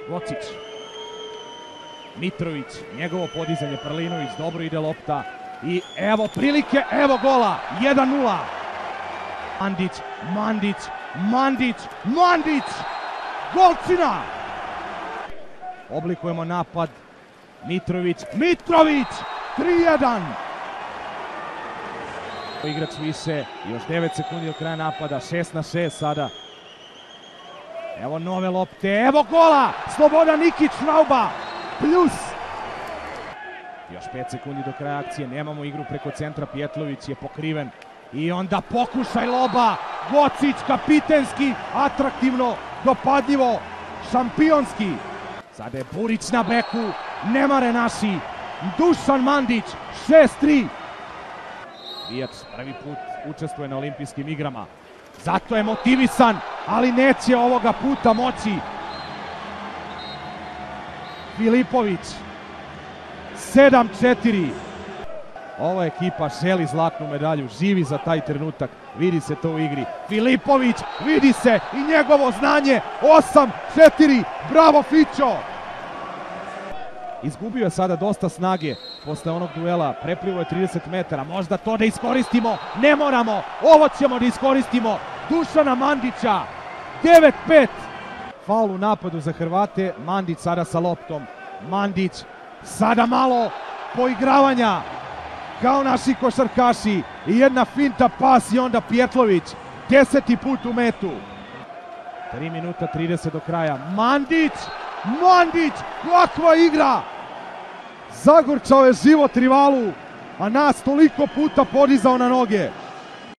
Gocić. Mitrović, njegovo podizanje, Prlinović, dobro ide lopta. I evo prilike, evo gola, 1-0. Mandić, golcina! Oblikujemo napad, Mitrović, 3-1! Igrač više, još 9 sekundi do kraja napada, 6-6 sada. Evo nove lopte, evo gola! Slobodan Nikić, Nauba, plus! Još 5 sekundi do kraja akcije, nemamo igru preko centra, Pjetlović je pokriven. I onda pokušaj loba, Gocić, kapitenski, atraktivno, dopadljivo, šampionski. Sada je Burić na beku, ne mare naši, Dušan Mandić, 6-3. Bijač prvi put učestvuje na olimpijskim igrama, zato je motivisan, ali neće ovoga puta moći. Filipović, 7-4. Ova ekipa želi zlatnu medalju, živi za taj trenutak, vidi se to u igri. Filipović, vidi se i njegovo znanje, 8-4, bravo Fićo! Izgubio je sada dosta snage posle onog duela, preplivo je 30 metara, možda to da iskoristimo, ne moramo, ovo ćemo da iskoristimo, Dušana Mandića, 9-5. Faul u napadu za Hrvate, Mandić sada sa loptom, Mandić, sada malo poigravanja, kao naši košarkaši, i jedna finta, pas i onda Pjetlović, 10. put u metu. 3 minuta 30 do kraja, Mandić, kakva igra! Zagorčao je život rivalu, a nas toliko puta podizao na noge.